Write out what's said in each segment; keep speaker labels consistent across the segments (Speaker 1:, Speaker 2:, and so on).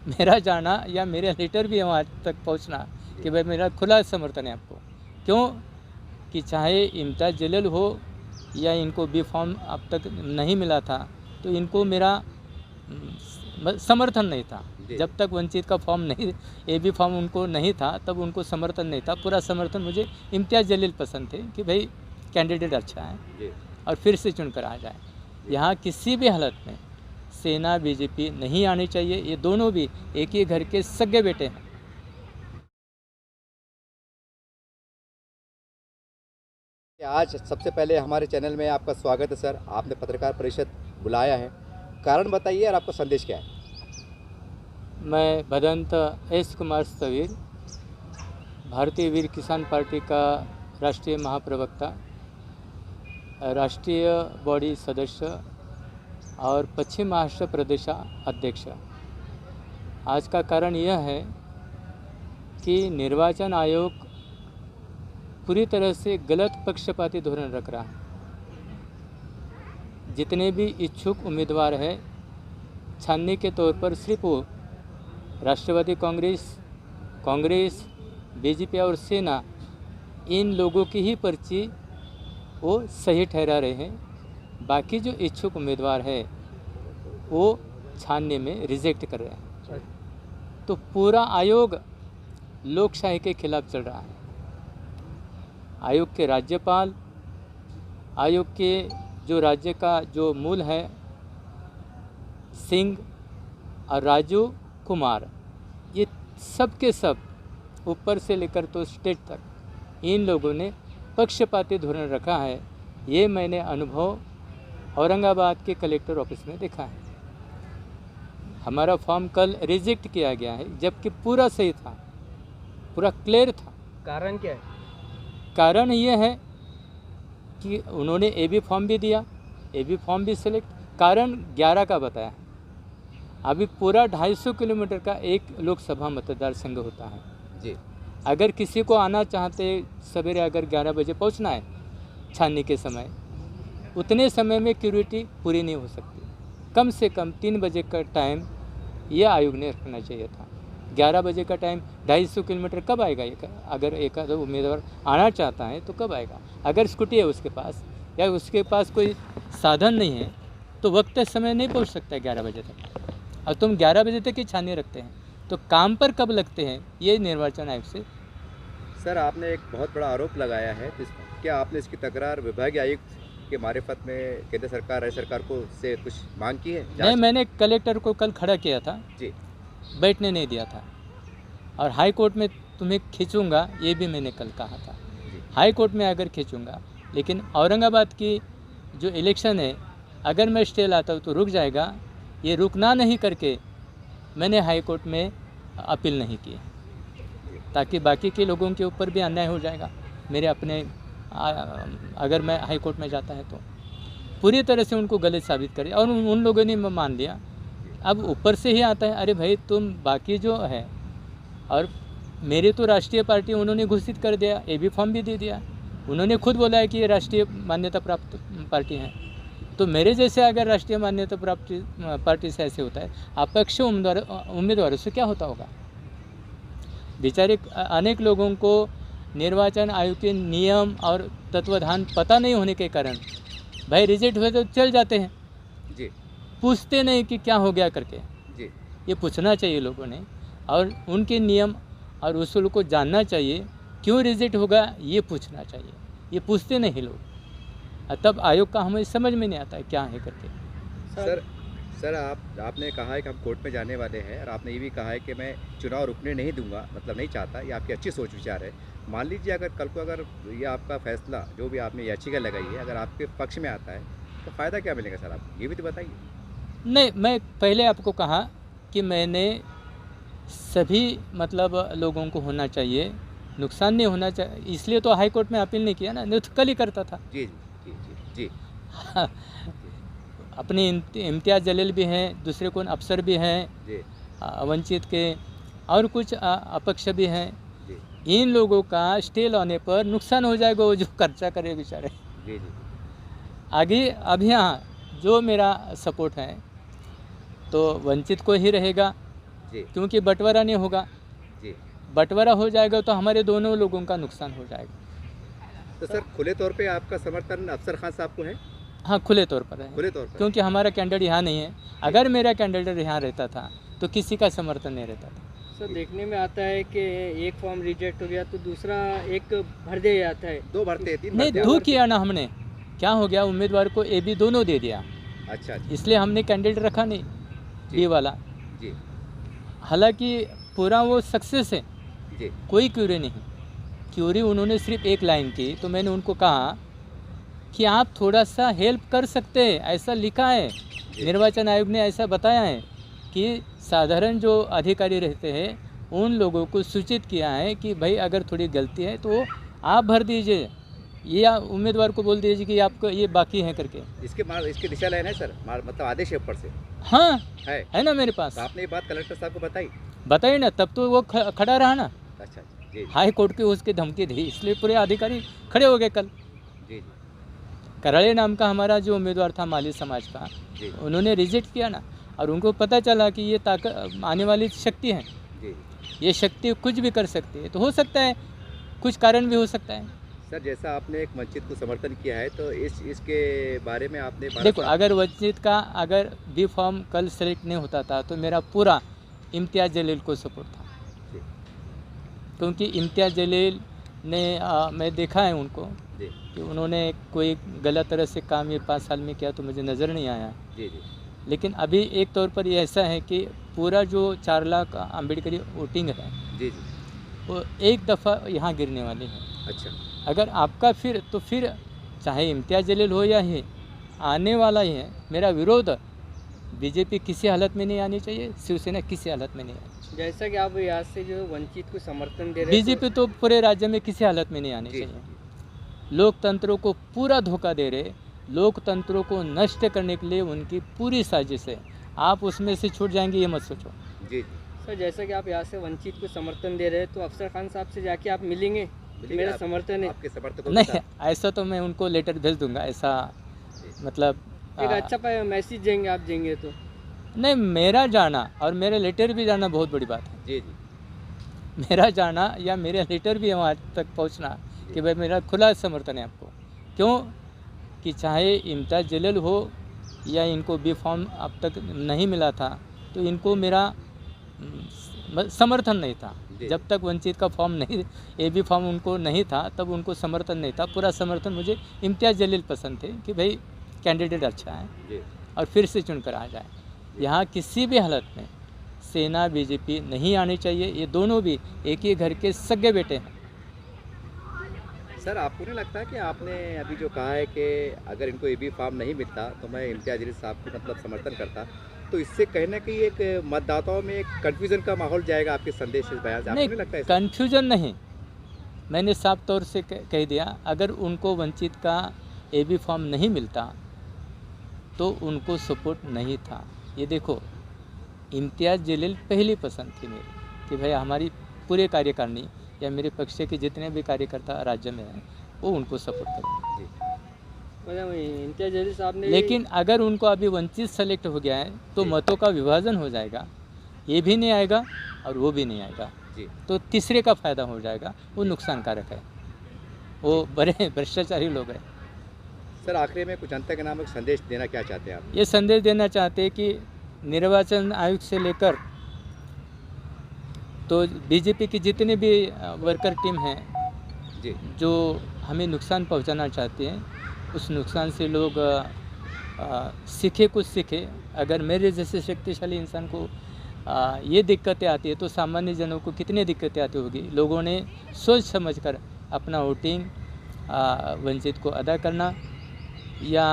Speaker 1: मेरा जाना या मेरा लेटर भी वहाँ तक पहुँचना कि भाई मेरा खुला समर्थन है आपको। क्यों कि चाहे इम्तियाज़ जलील हो या इनको बी फॉर्म अब तक नहीं मिला था, तो इनको मेरा समर्थन नहीं था। जब तक वंचित का फॉर्म नहीं, ए बी फॉर्म उनको नहीं था, तब उनको समर्थन नहीं था। पूरा समर्थन मुझे इम्तियाज़ जलील पसंद थे कि भाई कैंडिडेट अच्छा है और फिर से चुनकर आ जाए। यहाँ किसी भी हालत में सेना बीजेपी नहीं आनी चाहिए। ये दोनों भी एक ही घर के सगे बेटे हैं।
Speaker 2: आज सबसे पहले हमारे चैनल में आपका स्वागत है सर। आपने पत्रकार परिषद बुलाया है, कारण बताइए और आपका संदेश क्या है?
Speaker 1: मैं भदंत एस कुमार स्थवीर, भारतीय वीर किसान पार्टी का राष्ट्रीय महाप्रवक्ता, राष्ट्रीय बॉडी सदस्य और पश्चिम महाराष्ट्र प्रदेश अध्यक्ष। आज का कारण यह है कि निर्वाचन आयोग पूरी तरह से गलत पक्षपाती धोरण रख रहा है। जितने भी इच्छुक उम्मीदवार हैं, छाननी के तौर पर सिर्फ वो राष्ट्रवादी कांग्रेस, बीजेपी और सेना, इन लोगों की ही पर्ची वो सही ठहरा रहे हैं। बाकी जो इच्छुक उम्मीदवार है वो छानने में रिजेक्ट कर रहे हैं। तो पूरा आयोग लोकशाही के खिलाफ चल रहा है। आयोग के राज्यपाल, आयोग के जो राज्य का जो मूल है सिंह और राजू कुमार, ये सब के सब ऊपर से लेकर तो स्टेट तक इन लोगों ने पक्षपाती धोरण रखा है। ये मैंने अनुभव औरंगाबाद के कलेक्टर ऑफिस में देखा है। हमारा फॉर्म कल रिजेक्ट किया गया है, जबकि पूरा सही था, पूरा क्लियर था।
Speaker 3: कारण क्या है?
Speaker 1: कारण ये है कि उन्होंने ए बी फॉर्म भी दिया, ए बी फॉर्म भी सिलेक्ट, कारण 11 का बताया। अभी पूरा 250 किलोमीटर का एक लोकसभा मतदार संघ होता है
Speaker 2: जी।
Speaker 1: अगर किसी को आना चाहते सवेरे, अगर 11 बजे पहुंचना है छाननी के समय, उतने समय में सिक्योरिटी पूरी नहीं हो सकती। कम से कम 3 बजे का टाइम ये आयोग ने रखना चाहिए था। 11 बजे का टाइम, 250 किलोमीटर कब आएगा? अगर एक उम्मीदवार आना चाहता है तो कब आएगा? अगर स्कूटी है उसके पास या उसके पास कोई साधन नहीं है तो वक्त समय नहीं पहुंच सकता है 11 बजे तक। और तुम 11 बजे तक ही छाननी रखते हैं, तो काम पर कब लगते हैं? ये निर्वाचन आयोग से।
Speaker 2: सर, आपने एक बहुत बड़ा आरोप लगाया है, क्या आपने इसकी तकरार विभागीय आयुक्त के मार्फत में केंद्र सरकार, राज्य सरकार को से कुछ मांग की है?
Speaker 1: नहीं, मैंने कलेक्टर को कल खड़ा किया था
Speaker 2: जी,
Speaker 1: बैठने नहीं दिया था। और हाई कोर्ट में तुम्हें खींचूंगा, ये भी मैंने कल कहा था। हाई कोर्ट में अगर खींचूंगा, लेकिन औरंगाबाद की जो इलेक्शन है, अगर मैं स्टे लाता हूँ तो रुक जाएगा। ये रुकना नहीं करके मैंने हाई कोर्ट में अपील नहीं की, ताकि बाकी के लोगों के ऊपर भी अन्याय हो जाएगा। मेरे अपने अगर मैं हाई कोर्ट में जाता है तो पूरी तरह से उनको गलत साबित करे, और उन लोगों ने मान लिया। अब ऊपर से ही आता है, अरे भाई तुम बाकी जो है, और मेरी तो राष्ट्रीय पार्टी उन्होंने घोषित कर दिया, ए बी फॉर्म भी दे दिया। उन्होंने खुद बोला है कि ये राष्ट्रीय मान्यता प्राप्त पार्टी है। तो मेरे जैसे अगर राष्ट्रीय मान्यता प्राप्त पार्टी से ऐसे होता है, अपक्ष उम्मीदवारों से क्या होता होगा? बेचारे अनेक लोगों को निर्वाचन आयोग के नियम और तत्वाधान पता नहीं होने के कारण भाई रिजेक्ट हुए तो चल जाते हैं
Speaker 2: जी,
Speaker 1: पूछते नहीं कि क्या हो गया करके
Speaker 2: जी।
Speaker 1: ये पूछना चाहिए लोगों ने, और उनके नियम और उसूल को जानना चाहिए। क्यों रिजेक्ट होगा ये पूछना चाहिए, ये पूछते नहीं लोग। तब आयोग का हमें समझ में नहीं आता है क्या है करके।
Speaker 2: सर आपने कहा है कि हम कोर्ट में जाने वाले हैं, और आपने ये भी कहा है कि मैं चुनाव रुकने नहीं दूंगा, मतलब नहीं चाहता। ये आपकी अच्छी सोच विचार है। मान लीजिए अगर कल को अगर ये आपका फैसला, जो भी आपने याचिका लगाई है, अगर आपके पक्ष में आता है तो फ़ायदा क्या मिलेगा सर? आप ये भी तो बताइए।
Speaker 1: नहीं, मैं पहले आपको कहा कि मैंने सभी मतलब लोगों को होना चाहिए, नुकसान नहीं होना चाहिए, इसलिए तो हाई कोर्ट में अपील नहीं किया ना, नहीं तो कल ही करता था।
Speaker 2: जी जी जी जी जी।
Speaker 1: अपने इम्तियाज़ जलील भी हैं, दूसरे कौन अफसर भी हैं
Speaker 2: जी
Speaker 1: वंचित के, और कुछ अपक्ष भी हैं।
Speaker 2: जी
Speaker 1: इन लोगों का स्टे लाने पर नुकसान हो जाएगा, वो जो खर्चा करे बेचारे।
Speaker 2: जी जी।
Speaker 1: आगे अब यहाँ जो मेरा सपोर्ट है तो वंचित को ही रहेगा,
Speaker 2: जी
Speaker 1: क्योंकि बंटवारा नहीं होगा।
Speaker 2: जी।
Speaker 1: बंटवारा हो जाएगा तो हमारे दोनों लोगों का नुकसान हो जाएगा।
Speaker 2: तो सर खुले तौर पे आपका समर्थन अफसर खान साहब को है?
Speaker 1: हाँ, खुले तौर पर है,
Speaker 2: खुले तौर पर?
Speaker 1: क्योंकि हमारा कैंडिडेट यहाँ नहीं है। अगर मेरा कैंडिडेट यहाँ रहता था तो किसी का समर्थन नहीं रहता था।
Speaker 3: सर देखने में आता है कि एक फॉर्म रिजेक्ट हो गया तो दूसरा एक भर दिया जाता है।
Speaker 2: 2 भरते हैं, 3
Speaker 1: नहीं,
Speaker 2: भरते हैं?
Speaker 1: 2 किया ना हमने। क्या हो गया, उम्मीदवार को ए बी दोनों दे दिया,
Speaker 2: अच्छा अच्छा।
Speaker 1: इसलिए हमने कैंडिडेट रखा नहीं
Speaker 2: जी।
Speaker 1: बी वाला।
Speaker 2: जी
Speaker 1: हालांकि पूरा वो सक्सेस है,
Speaker 2: जी
Speaker 1: कोई क्यूरी नहीं। क्यूरी उन्होंने सिर्फ एक लाइन की, तो मैंने उनको कहा कि आप थोड़ा सा हेल्प कर सकते हैं, ऐसा लिखा है, निर्वाचन आयोग ने ऐसा बताया है कि साधारण जो अधिकारी रहते हैं उन लोगों को सूचित किया है कि भाई अगर थोड़ी गलती है तो आप भर दीजिए, या उम्मीदवार को बोल दीजिए कि आपको ये बाकी है करके।
Speaker 2: इसके दिशा लाइन है सर, मतलब आदेश है ऊपर से?
Speaker 1: हाँ,
Speaker 2: है।
Speaker 1: है ना मेरे पास।
Speaker 2: तो आपने ये बात कलेक्टर साहब को बताई?
Speaker 1: बताइए ना, तब तो वो खड़ा रहा ना।
Speaker 2: अच्छा जी
Speaker 1: हाई कोर्ट की उसकी धमकी दी, इसलिए पूरे अधिकारी खड़े हो गए कल।
Speaker 2: जी जी
Speaker 1: कराड़े नाम का हमारा जो उम्मीदवार था माली समाज का,
Speaker 2: जी
Speaker 1: उन्होंने रिजेक्ट किया ना, और उनको पता चला कि ये ताकत आने वाली शक्ति है,
Speaker 2: जी।
Speaker 1: ये शक्ति कुछ भी कर सकती है। तो हो सकता है, कुछ कारण भी हो सकता है।
Speaker 2: सर जैसा आपने एक वंचित को समर्थन किया है तो इसके बारे में आपने
Speaker 1: देखो, अगर वंचित का अगर बी फॉर्म कल सेलेक्ट नहीं होता था तो मेरा पूरा इम्तियाज़ जलील को सपोर्ट था,
Speaker 2: जी
Speaker 1: क्योंकि इम्तियाज़ जलील ने मैं देखा है उनको
Speaker 2: जी
Speaker 1: कि उन्होंने कोई गलत तरह से काम ये 5 साल में किया तो मुझे नज़र नहीं आया।
Speaker 2: जी जी
Speaker 1: लेकिन अभी एक तौर पर ये ऐसा है कि पूरा जो 4 लाख अम्बेडकरी वोटिंग है
Speaker 2: जी जी।
Speaker 1: वो एक दफ़ा यहाँ गिरने वाली है।
Speaker 2: अच्छा
Speaker 1: अगर आपका फिर चाहे इम्तियाज़ जलील हो या ये आने वाला ही है, मेरा विरोध बीजेपी किसी हालत में नहीं आनी चाहिए, शिवसेना किसी हालत में नहीं आनी चाहिए।
Speaker 3: जैसा कि आप यहाँ से जो वंचित को समर्थन दे रहे हैं
Speaker 1: बीजेपी तो पूरे राज्य में किसी हालत में नहीं आनी
Speaker 2: जी
Speaker 1: चाहिए। लोकतंत्र को पूरा धोखा दे रहे, लोकतंत्र को नष्ट करने के लिए उनकी पूरी साजिश है। आप उसमें से छूट जाएंगे ये मत सोचो।
Speaker 2: जी
Speaker 3: सर जैसा कि आप यहाँ से वंचित को समर्थन दे रहे हैं तो अफसर खान साहब से जाके आप मिलेंगे, मेरा समर्थन है।
Speaker 2: आपके समर्थकों के
Speaker 1: नहीं,
Speaker 2: साथ?
Speaker 1: ऐसा तो मैं उनको लेटर भेज दूंगा, ऐसा मतलब
Speaker 3: एक अच्छा मैसेज देंगे आप देंगे तो?
Speaker 1: नहीं, मेरा जाना और मेरा लेटर भी जाना बहुत बड़ी बात है।
Speaker 2: जी जी
Speaker 1: मेरा जाना या मेरा लेटर भी वहाँ तक पहुँचना कि भाई मेरा खुला समर्थन है आपको। क्यों कि चाहे इम्तियाज़ जलील हो या इनको बी फॉर्म अब तक नहीं मिला था, तो इनको मेरा समर्थन नहीं था।
Speaker 2: जी।
Speaker 1: जब तक वंचित का फॉर्म नहीं, ए बी फॉर्म उनको नहीं था, तब उनको समर्थन नहीं था। पूरा समर्थन मुझे इम्तियाज़ जलील पसंद थे कि भाई कैंडिडेट अच्छा है
Speaker 2: जी
Speaker 1: और फिर से चुनकर आ जाए। यहाँ किसी भी हालत में सेना बीजेपी नहीं आनी चाहिए। ये दोनों भी एक ही घर के सगे बेटे हैं।
Speaker 2: सर आपको नहीं लगता कि आपने अभी जो कहा है कि अगर इनको एबी फॉर्म नहीं मिलता तो मैं इम्तियाज़ जलील साहब की मतलब समर्थन करता, तो इससे कहीं ना कहीं एक मतदाताओं में एक कन्फ्यूज़न का माहौल जाएगा आपके संदेश से बयान से? आपको नहीं लगता है?
Speaker 1: कन्फ्यूजन नहीं, मैंने साफ तौर से कह दिया, अगर उनको वंचित का ए बी फॉर्म नहीं मिलता तो उनको सपोर्ट नहीं था। ये देखो, इम्तियाज़ जलील पहली पसंद थी मेरी कि भाई हमारी पूरे कार्यकारिणी या मेरे पक्ष के जितने भी कार्यकर्ता राज्य में हैं वो उनको सपोर्ट करेंगे।
Speaker 3: मतलब इम्तियाज़ जलील साहब ने
Speaker 1: लेकिन अगर उनको अभी वंचित सेलेक्ट हो गया है तो
Speaker 2: जी।
Speaker 1: मतों का विभाजन हो जाएगा, ये भी नहीं आएगा और वो भी नहीं आएगा,
Speaker 2: जी
Speaker 1: तो तीसरे का फ़ायदा हो जाएगा, वो नुकसानकारक है। वो बड़े भ्रष्टाचारी लोग हैं।
Speaker 2: सर आखिरी में कुछ जनता के नाम एक संदेश देना क्या चाहते हैं आप?
Speaker 1: ये संदेश देना चाहते हैं कि निर्वाचन आयोग से लेकर तो बीजेपी की जितने भी वर्कर टीम हैं
Speaker 2: जी
Speaker 1: जो हमें नुकसान पहुंचाना चाहते हैं, उस नुकसान से लोग सीखे, कुछ सीखे। अगर मेरे जैसे शक्तिशाली इंसान को ये दिक्कतें आती है तो सामान्य जनों को कितनी दिक्कतें आती होगी। लोगों ने सोच समझकर अपना वोटिंग वंचित को अदा करना या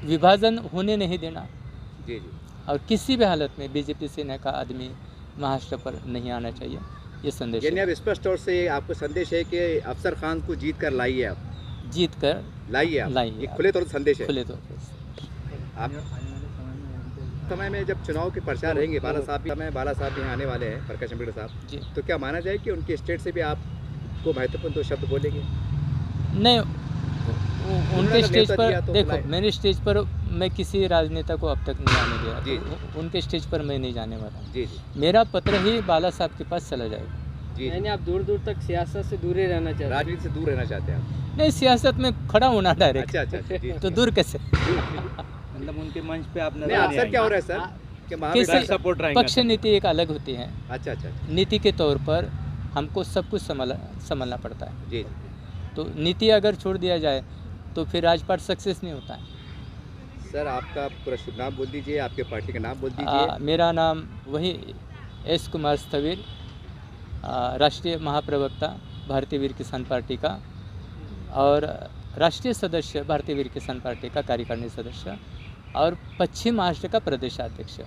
Speaker 1: विभाजन होने नहीं देना,
Speaker 2: जी जी
Speaker 1: और किसी भी हालत में बीजेपी सेना का आदमी महाराष्ट्र पर नहीं आना चाहिए। ये संदेश
Speaker 2: यानी
Speaker 1: है।
Speaker 2: अब स्पष्ट तौर से आपको संदेश है कि अफसर खान को जीत कर लाइए, आप
Speaker 1: जीत कर
Speaker 2: लाइए, आप
Speaker 1: लाइए
Speaker 2: ये
Speaker 1: आप।
Speaker 2: खुले तौर से संदेश है
Speaker 1: खुले तौर पर।
Speaker 2: आप समय में जब चुनाव के प्रचार रहेंगे, बाला साहब यहाँ आने वाले हैं, प्रकाश अम्बेडकर साहब,
Speaker 1: जी
Speaker 2: तो क्या माना जाए कि उनके स्टेट से भी आपको महत्वपूर्ण 2 शब्द बोलेंगे?
Speaker 1: नहीं, उनके
Speaker 2: अगर
Speaker 1: स्टेज
Speaker 2: न्योता
Speaker 1: पर
Speaker 2: दिया तो
Speaker 1: देखो,
Speaker 2: बुलाए।
Speaker 1: मेरे स्टेज पर मैं किसी राजनेता को अब तक नहीं आने दिया,
Speaker 2: जी,
Speaker 1: तो उनके स्टेज पर मैं नहीं जाने वाला।
Speaker 2: जी जी
Speaker 1: मेरा पत्र ही बाला साहब के पास चला जाएगा।
Speaker 2: जी
Speaker 3: यानी आप दूर दूर तक सियासत से दूर ही रहना चाहते हैं।
Speaker 2: राजनीति से दूर रहना चाहते हैं आप।
Speaker 1: नहीं, सियासत में खड़ा होना डायरेक्ट,
Speaker 2: अच्छा अच्छा जी
Speaker 1: तो दूर कैसे?
Speaker 4: मतलब उनके मंच पे आप
Speaker 2: नहीं
Speaker 4: नजर
Speaker 2: अक्सर क्या हो रहा है सर कि
Speaker 1: कैसे
Speaker 2: महाविकास
Speaker 4: सपोर्ट रहेंगे
Speaker 1: पक्ष नीति एक अलग होती है।
Speaker 2: अच्छा अच्छा अच्छा,
Speaker 1: नीति के तौर पर हमको सब कुछ संभालना पड़ता है।
Speaker 2: जी जी
Speaker 1: तो नीति अगर छोड़ दिया जाए तो फिर राजपाट सक्सेस नहीं होता है।
Speaker 2: सर आपका पूरा शुभ नाम बोल दीजिए, आपके पार्टी का नाम बोल दीजिए।
Speaker 1: मेरा नाम वही एस कुमार स्थविर, राष्ट्रीय महाप्रवक्ता भारतीय वीर किसान पार्टी का और राष्ट्रीय सदस्य भारतीय वीर किसान पार्टी का कार्यकारिणी सदस्य और पश्चिम महाराष्ट्र का प्रदेशाध्यक्ष।